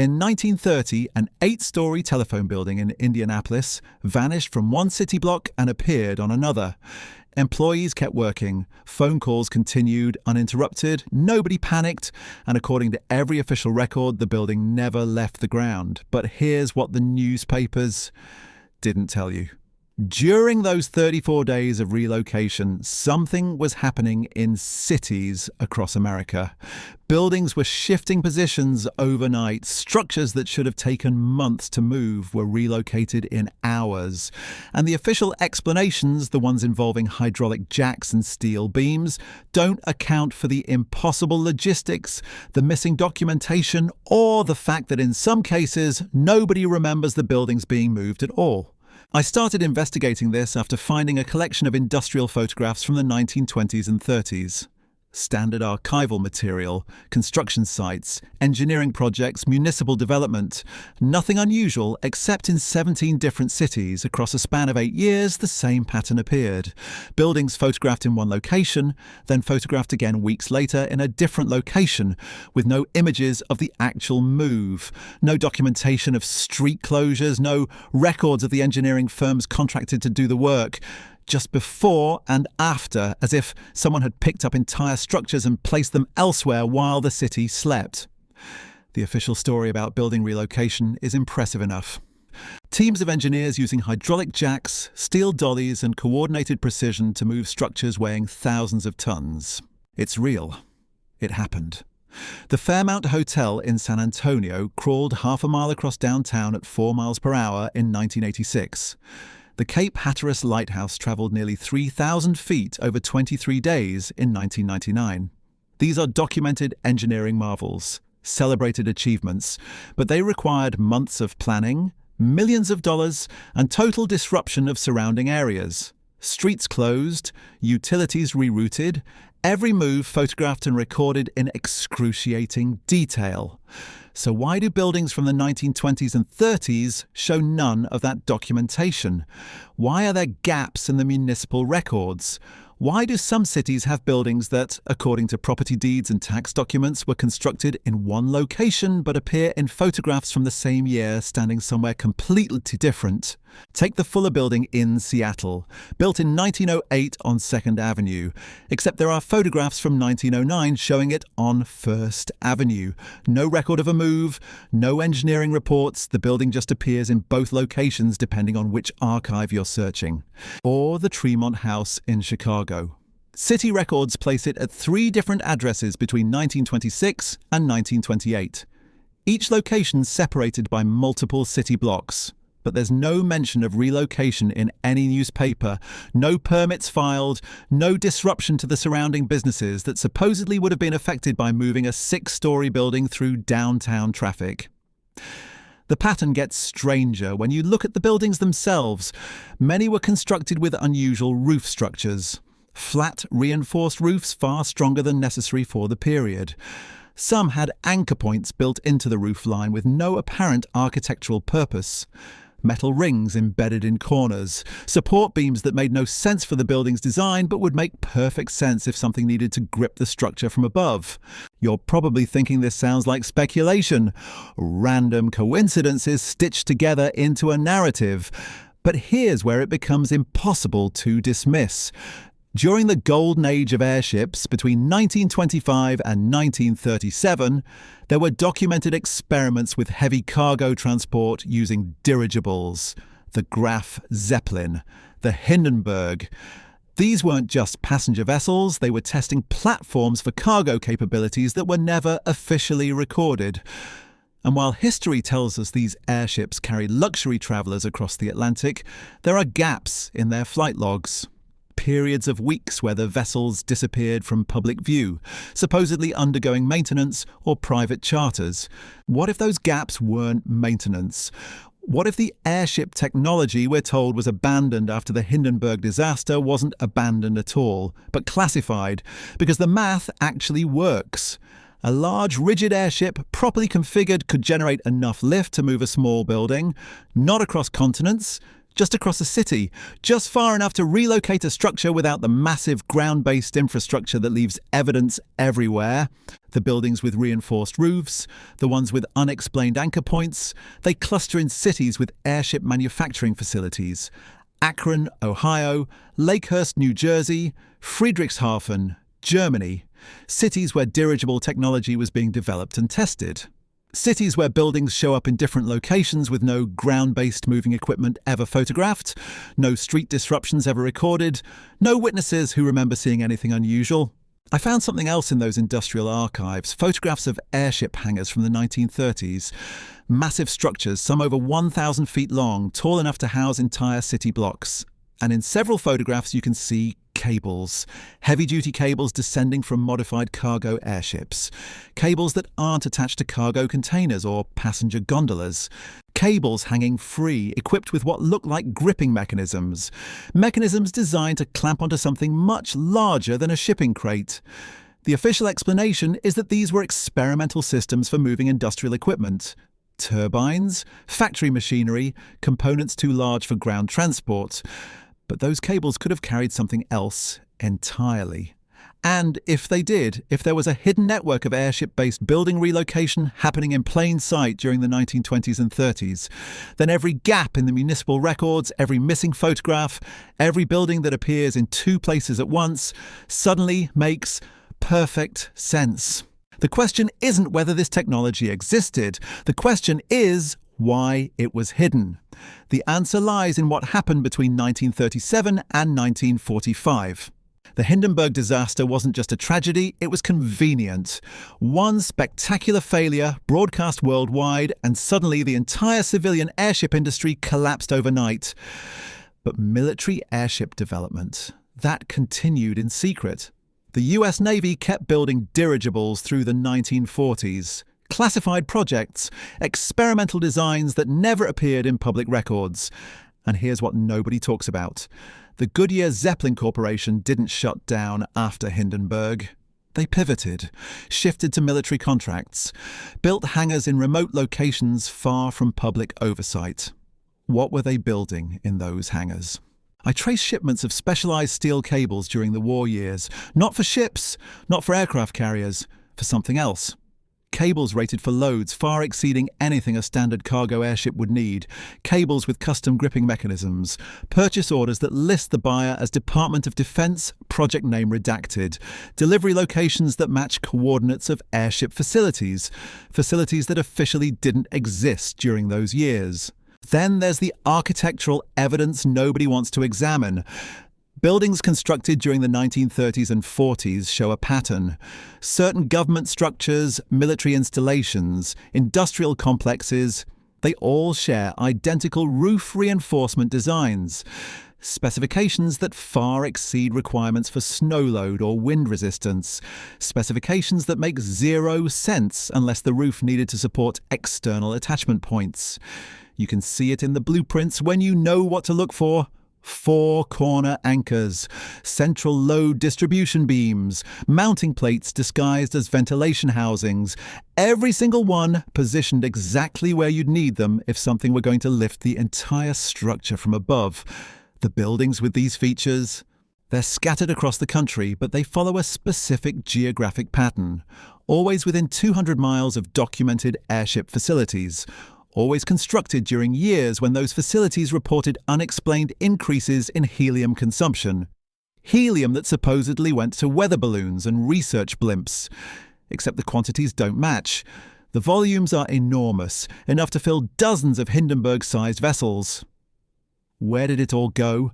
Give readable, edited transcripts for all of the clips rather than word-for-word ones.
In 1930, an 8-story telephone building in Indianapolis vanished from one city block and appeared on another. Employees kept working, phone calls continued uninterrupted, nobody panicked, and according to every official record, the building never left the ground. But here's what the newspapers didn't tell you. During those 34 days of relocation, something was happening in cities across America. Buildings were shifting positions overnight. Structures that should have taken months to move were relocated in hours. And the official explanations, the ones involving hydraulic jacks and steel beams, don't account for the impossible logistics, the missing documentation, or the fact that in some cases, nobody remembers the buildings being moved at all. I started investigating this after finding a collection of industrial photographs from the 1920s and 30s. Standard archival material, construction sites, engineering projects, municipal development. Nothing unusual, except in 17 different cities across a span of 8 years, the same pattern appeared. Buildings photographed in one location, then photographed again weeks later in a different location, with no images of the actual move. No documentation of street closures, no records of the engineering firms contracted to do the work. Just before and after, as if someone had picked up entire structures and placed them elsewhere while the city slept. The official story about building relocation is impressive enough. Teams of engineers using hydraulic jacks, steel dollies, and coordinated precision to move structures weighing thousands of tons. It's real. It happened. The Fairmount Hotel in San Antonio crawled half a mile across downtown at 4 miles per hour in 1986. The Cape Hatteras Lighthouse travelled nearly 3,000 feet over 23 days in 1999. These are documented engineering marvels, celebrated achievements, but they required months of planning, millions of dollars, and total disruption of surrounding areas. Streets closed, utilities rerouted, every move photographed and recorded in excruciating detail. So why do buildings from the 1920s and 30s show none of that documentation? Why are there gaps in the municipal records? Why do some cities have buildings that, according to property deeds and tax documents, were constructed in one location but appear in photographs from the same year standing somewhere completely different? Take the Fuller Building in Seattle, built in 1908 on 2nd Avenue, except there are photographs from 1909 showing it on 1st Avenue. No record of a move, no engineering reports, the building just appears in both locations depending on which archive you're searching. Or the Tremont House in Chicago. City records place it at 3 different addresses between 1926 and 1928. Each location separated by multiple city blocks. But there's no mention of relocation in any newspaper, no permits filed, no disruption to the surrounding businesses that supposedly would have been affected by moving a 6-story building through downtown traffic. The pattern gets stranger when you look at the buildings themselves. Many were constructed with unusual roof structures. Flat, reinforced roofs far stronger than necessary for the period. Some had anchor points built into the roof line with no apparent architectural purpose. Metal rings embedded in corners, support beams that made no sense for the building's design but would make perfect sense if something needed to grip the structure from above. You're probably thinking this sounds like speculation, random coincidences stitched together into a narrative. But here's where it becomes impossible to dismiss. During the golden age of airships, between 1925 and 1937, there were documented experiments with heavy cargo transport using dirigibles, the Graf Zeppelin, the Hindenburg. These weren't just passenger vessels, they were testing platforms for cargo capabilities that were never officially recorded. And while history tells us these airships carried luxury travellers across the Atlantic, there are gaps in their flight logs. Periods of weeks where the vessels disappeared from public view, supposedly undergoing maintenance or private charters. What if those gaps weren't maintenance? What if the airship technology we're told was abandoned after the Hindenburg disaster wasn't abandoned at all, but classified, because the math actually works? A large, rigid airship, properly configured, could generate enough lift to move a small building, not across continents, just across the city, just far enough to relocate a structure without the massive ground-based infrastructure that leaves evidence everywhere. The buildings with reinforced roofs, the ones with unexplained anchor points, they cluster in cities with airship manufacturing facilities. Akron, Ohio, Lakehurst, New Jersey, Friedrichshafen, Germany. Cities where dirigible technology was being developed and tested. Cities where buildings show up in different locations with no ground-based moving equipment ever photographed, no street disruptions ever recorded, no witnesses who remember seeing anything unusual. I found something else in those industrial archives, photographs of airship hangars from the 1930s. Massive structures, some over 1,000 feet long, tall enough to house entire city blocks. And in several photographs you can see cables, heavy-duty cables descending from modified cargo airships, cables that aren't attached to cargo containers or passenger gondolas, cables hanging free, equipped with what look like gripping mechanisms designed to clamp onto something much larger than a shipping crate. The official explanation is that these were experimental systems for moving industrial equipment. Turbines, factory machinery, components too large for ground transport. But those cables could have carried something else entirely. And if they did, if there was a hidden network of airship-based building relocation happening in plain sight during the 1920s and 30s, then every gap in the municipal records, every missing photograph, every building that appears in two places at once suddenly makes perfect sense. The question isn't whether this technology existed. The question is why it was hidden. The answer lies in what happened between 1937 and 1945. The Hindenburg disaster wasn't just a tragedy, it was convenient. One spectacular failure, broadcast worldwide, and suddenly the entire civilian airship industry collapsed overnight. But military airship development, that continued in secret. The US Navy kept building dirigibles through the 1940s. Classified projects, experimental designs that never appeared in public records. And here's what nobody talks about. The Goodyear Zeppelin Corporation didn't shut down after Hindenburg. They pivoted, shifted to military contracts, built hangars in remote locations far from public oversight. What were they building in those hangars? I traced shipments of specialized steel cables during the war years, not for ships, not for aircraft carriers, for something else. Cables rated for loads far exceeding anything a standard cargo airship would need, cables with custom gripping mechanisms, purchase orders that list the buyer as Department of Defense, project name redacted, delivery locations that match coordinates of airship facilities that officially didn't exist during those years. Then there's the architectural evidence nobody wants to examine. Buildings constructed during the 1930s and 40s show a pattern. Certain government structures, military installations, industrial complexes, they all share identical roof reinforcement designs. Specifications that far exceed requirements for snow load or wind resistance. Specifications that make zero sense unless the roof needed to support external attachment points. You can see it in the blueprints when you know what to look for. 4 corner anchors, central load distribution beams, mounting plates disguised as ventilation housings, every single one positioned exactly where you'd need them if something were going to lift the entire structure from above. The buildings with these features, they're scattered across the country, but they follow a specific geographic pattern, always within 200 miles of documented airship facilities, always constructed during years when those facilities reported unexplained increases in helium consumption. Helium that supposedly went to weather balloons and research blimps. Except the quantities don't match. The volumes are enormous, enough to fill dozens of Hindenburg-sized vessels. Where did it all go?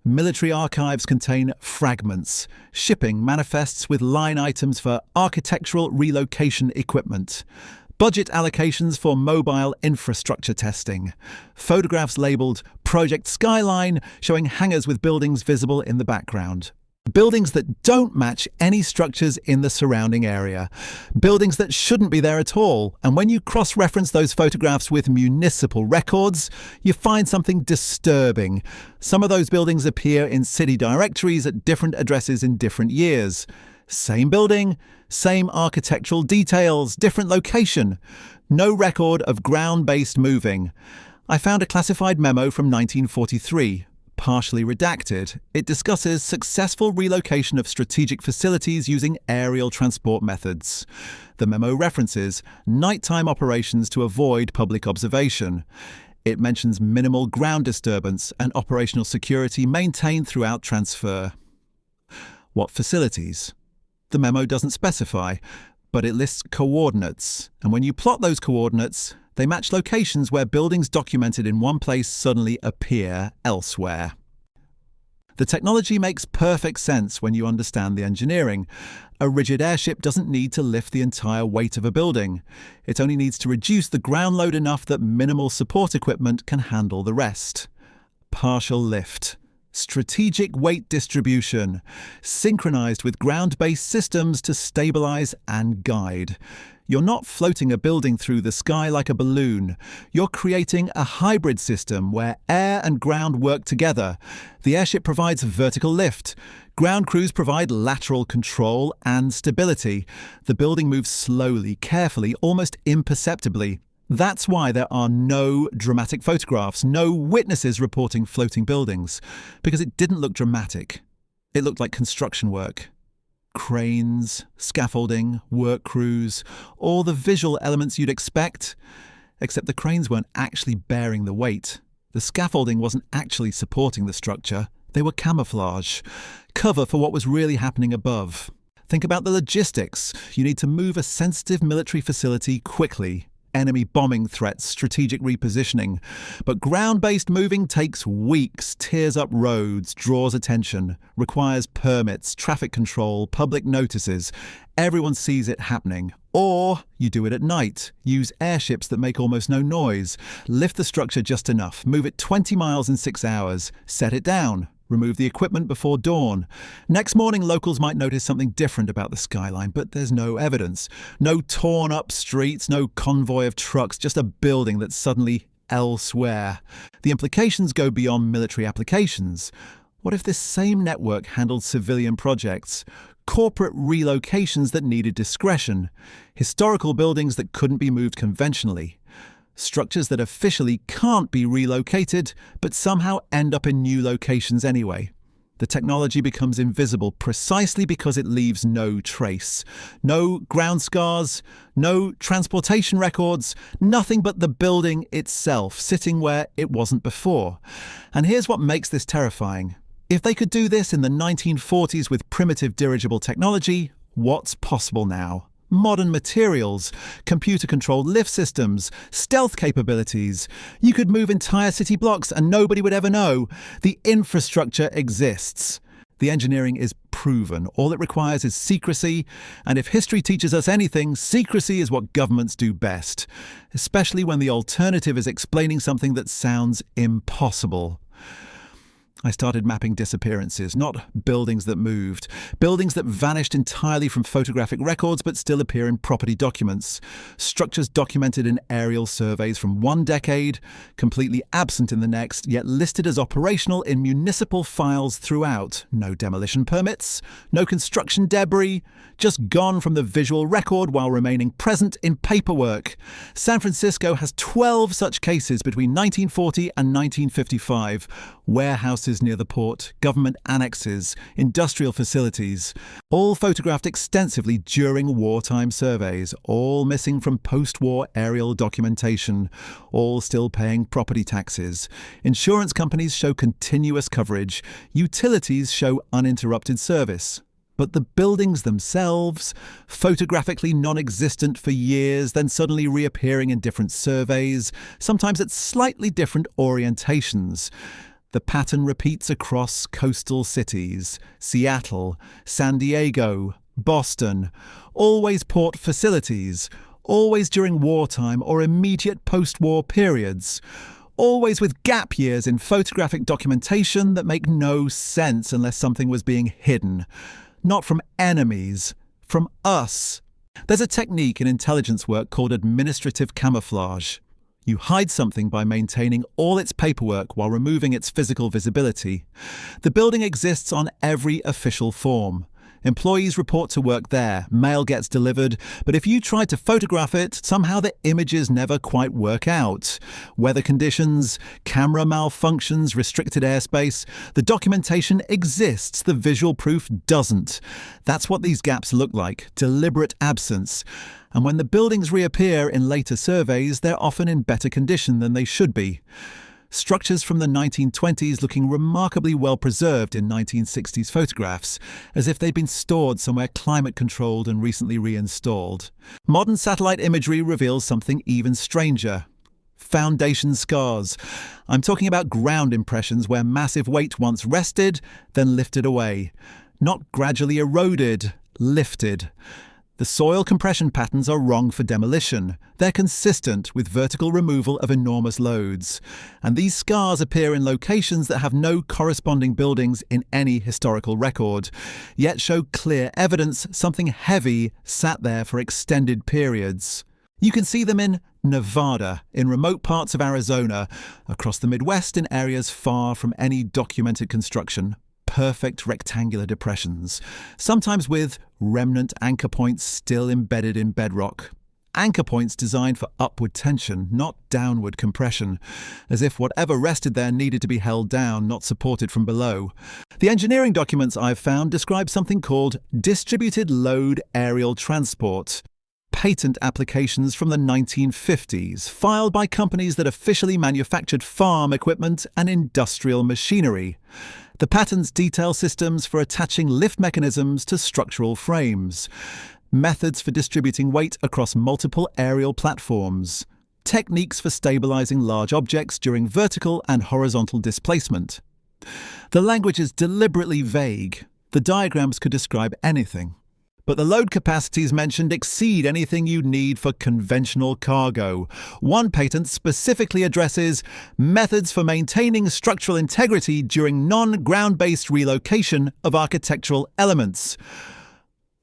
Military archives contain fragments, shipping manifests with line items for architectural relocation equipment. Budget allocations for mobile infrastructure testing. Photographs labelled Project Skyline showing hangars with buildings visible in the background. Buildings that don't match any structures in the surrounding area. Buildings that shouldn't be there at all. And when you cross-reference those photographs with municipal records, you find something disturbing. Some of those buildings appear in city directories at different addresses in different years. Same building, same architectural details, different location. No record of ground-based moving. I found a classified memo from 1943. Partially redacted, it discusses successful relocation of strategic facilities using aerial transport methods. The memo references nighttime operations to avoid public observation. It mentions minimal ground disturbance and operational security maintained throughout transfer. What facilities? The memo doesn't specify, but it lists coordinates, and when you plot those coordinates, they match locations where buildings documented in one place suddenly appear elsewhere. The technology makes perfect sense when you understand the engineering. A rigid airship doesn't need to lift the entire weight of a building. It only needs to reduce the ground load enough that minimal support equipment can handle the rest. Partial lift. Strategic weight distribution, synchronized with ground-based systems to stabilize and guide. You're not floating a building through the sky like a balloon. You're creating a hybrid system where air and ground work together. The airship provides vertical lift. Ground crews provide lateral control and stability. The building moves slowly, carefully, almost imperceptibly. That's why there are no dramatic photographs, no witnesses reporting floating buildings, because it didn't look dramatic. It looked like construction work. Cranes, scaffolding, work crews, all the visual elements you'd expect, except the cranes weren't actually bearing the weight. The scaffolding wasn't actually supporting the structure. They were camouflage, cover for what was really happening above. Think about the logistics. You need to move a sensitive military facility quickly. Enemy bombing threats, strategic repositioning. But ground-based moving takes weeks, tears up roads, draws attention, requires permits, traffic control, public notices. Everyone sees it happening. Or you do it at night. Use airships that make almost no noise. Lift the structure just enough. Move it 20 miles in 6 hours. Set it down. Remove the equipment before dawn. Next morning, locals might notice something different about the skyline, but there's no evidence. No torn-up streets, no convoy of trucks, just a building that's suddenly elsewhere. The implications go beyond military applications. What if this same network handled civilian projects? Corporate relocations that needed discretion. Historical buildings that couldn't be moved conventionally. Structures that officially can't be relocated, but somehow end up in new locations anyway. The technology becomes invisible precisely because it leaves no trace. No ground scars, no transportation records, nothing but the building itself, sitting where it wasn't before. And here's what makes this terrifying. If they could do this in the 1940s with primitive dirigible technology, what's possible now? Modern materials, computer-controlled lift systems, stealth capabilities. You could move entire city blocks and nobody would ever know. The infrastructure exists. The engineering is proven. All it requires is secrecy, and if history teaches us anything, secrecy is what governments do best, especially when the alternative is explaining something that sounds impossible. I started mapping disappearances, not buildings that moved. Buildings that vanished entirely from photographic records but still appear in property documents. Structures documented in aerial surveys from one decade, completely absent in the next, yet listed as operational in municipal files throughout. No demolition permits, no construction debris, just gone from the visual record while remaining present in paperwork. San Francisco has 12 such cases between 1940 and 1955. Warehouses near the port, government annexes, industrial facilities, all photographed extensively during wartime surveys, all missing from post-war aerial documentation, all still paying property taxes. Insurance companies show continuous coverage, utilities show uninterrupted service. But the buildings themselves, photographically non-existent for years, then suddenly reappearing in different surveys, sometimes at slightly different orientations. The pattern repeats across coastal cities, Seattle, San Diego, Boston, always port facilities, always during wartime or immediate post-war periods, always with gap years in photographic documentation that make no sense unless something was being hidden. Not from enemies, from us. There's a technique in intelligence work called administrative camouflage. You hide something by maintaining all its paperwork while removing its physical visibility. The building exists on every official form. Employees report to work there, mail gets delivered, but if you try to photograph it, somehow the images never quite work out. Weather conditions, camera malfunctions, restricted airspace, the documentation exists, the visual proof doesn't. That's what these gaps look like, deliberate absence. And when the buildings reappear in later surveys, they're often in better condition than they should be. Structures from the 1920s looking remarkably well preserved in 1960s photographs, as if they'd been stored somewhere climate-controlled and recently reinstalled. Modern satellite imagery reveals something even stranger. Foundation scars. I'm talking about ground impressions where massive weight once rested, then lifted away. Not gradually eroded, lifted. The soil compression patterns are wrong for demolition. They're consistent with vertical removal of enormous loads. And these scars appear in locations that have no corresponding buildings in any historical record, yet show clear evidence something heavy sat there for extended periods. You can see them in Nevada, in remote parts of Arizona, across the Midwest in areas far from any documented construction. Perfect rectangular depressions, sometimes with remnant anchor points still embedded in bedrock. Anchor points designed for upward tension, not downward compression, as if whatever rested there needed to be held down, not supported from below. The engineering documents I've found describe something called distributed load aerial transport. Patent applications from the 1950s, filed by companies that officially manufactured farm equipment and industrial machinery. The patents detail systems for attaching lift mechanisms to structural frames, methods for distributing weight across multiple aerial platforms, techniques for stabilizing large objects during vertical and horizontal displacement. The language is deliberately vague. The diagrams could describe anything. But the load capacities mentioned exceed anything you'd need for conventional cargo. One patent specifically addresses methods for maintaining structural integrity during non-ground-based relocation of architectural elements.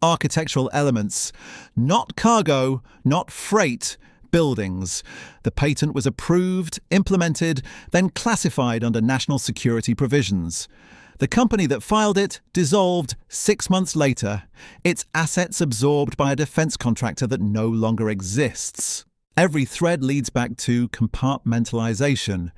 Architectural elements, not cargo, not freight, buildings. The patent was approved, implemented, then classified under national security provisions. The company that filed it dissolved 6 months later, its assets absorbed by a defense contractor that no longer exists. Every thread leads back to compartmentalization.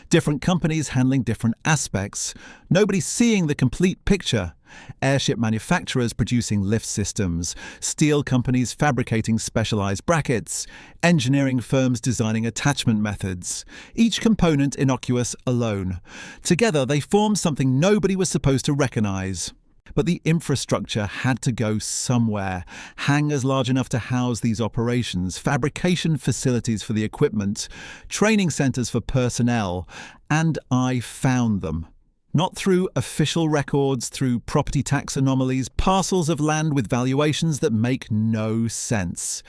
Different companies handling different aspects. Nobody seeing the complete picture. Airship manufacturers producing lift systems, steel companies fabricating specialized brackets, engineering firms designing attachment methods, each component innocuous alone. Together they form something nobody was supposed to recognize. But the infrastructure had to go somewhere. Hangars large enough to house these operations, fabrication facilities for the equipment, training centers for personnel, and I found them. Not through official records, through property tax anomalies, parcels of land with valuations that make no sense.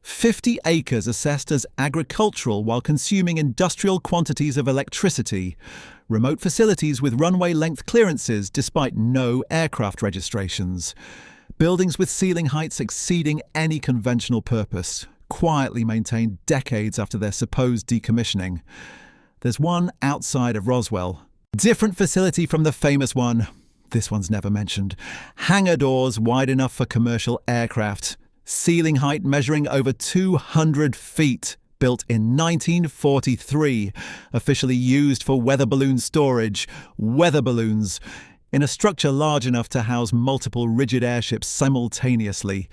50 acres assessed as agricultural while consuming industrial quantities of electricity. Remote facilities with runway-length clearances despite no aircraft registrations. Buildings with ceiling heights exceeding any conventional purpose, quietly maintained decades after their supposed decommissioning. There's one outside of Roswell. Different facility from the famous one. This one's never mentioned. Hangar doors wide enough for commercial aircraft. Ceiling height measuring over 200 feet. Built in 1943. Officially used for weather balloon storage. Weather balloons. In a structure large enough to house multiple rigid airships simultaneously.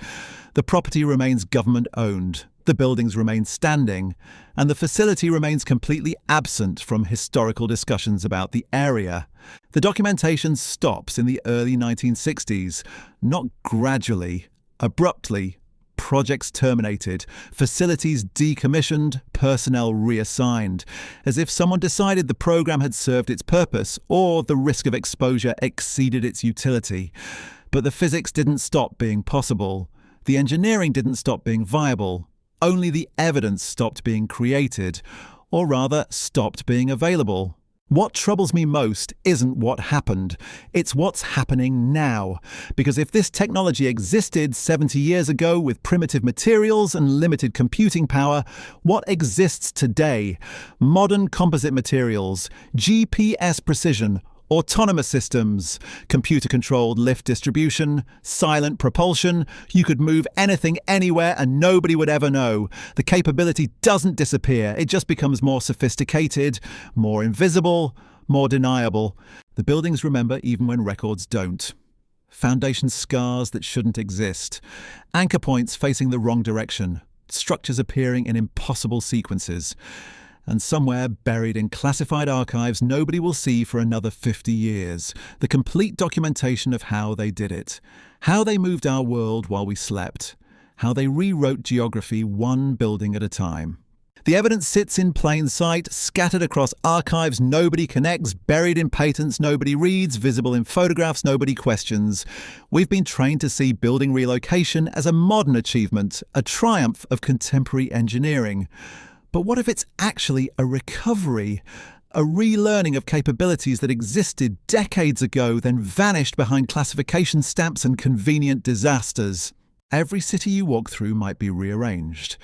The property remains government-owned. The buildings remain standing, and the facility remains completely absent from historical discussions about the area. The documentation stops in the early 1960s, not gradually, abruptly. Projects terminated, facilities decommissioned, personnel reassigned, as if someone decided the program had served its purpose or the risk of exposure exceeded its utility. But the physics didn't stop being possible. The engineering didn't stop being viable. Only the evidence stopped being created, or rather, stopped being available. What troubles me most isn't what happened, it's what's happening now. Because if this technology existed 70 years ago with primitive materials and limited computing power, what exists today? Modern composite materials, GPS precision, Autonomous systems, computer-controlled lift distribution, silent propulsion. You could move anything anywhere and nobody would ever know. The capability doesn't disappear. It just becomes more sophisticated, more invisible, more deniable. The buildings remember even when records don't. Foundation scars that shouldn't exist. Anchor points facing the wrong direction. Structures appearing in impossible sequences. And somewhere buried in classified archives nobody will see for another 50 years, the complete documentation of how they did it, how they moved our world while we slept, how they rewrote geography one building at a time. The evidence sits in plain sight, scattered across archives nobody connects, buried in patents nobody reads, visible in photographs nobody questions. We've been trained to see building relocation as a modern achievement, a triumph of contemporary engineering. But what if it's actually a recovery, a relearning of capabilities that existed decades ago, then vanished behind classification stamps and convenient disasters? Every city you walk through might be rearranged.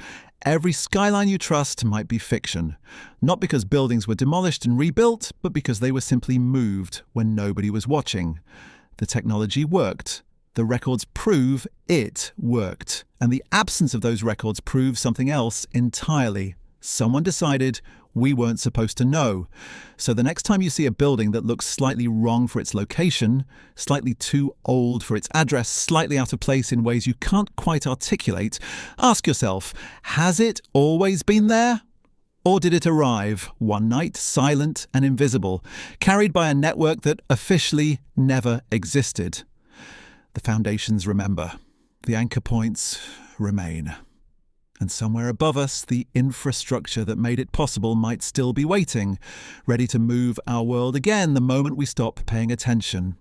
Every skyline you trust might be fiction. Not because buildings were demolished and rebuilt, but because they were simply moved when nobody was watching. The technology worked. The records prove it worked. And the absence of those records proves something else entirely. Someone decided we weren't supposed to know. So the next time you see a building that looks slightly wrong for its location, slightly too old for its address, slightly out of place in ways you can't quite articulate, ask yourself, has it always been there? Or did it arrive one night, silent and invisible, carried by a network that officially never existed? The foundations remember. The anchor points remain. And somewhere above us, the infrastructure that made it possible might still be waiting, ready to move our world again the moment we stop paying attention.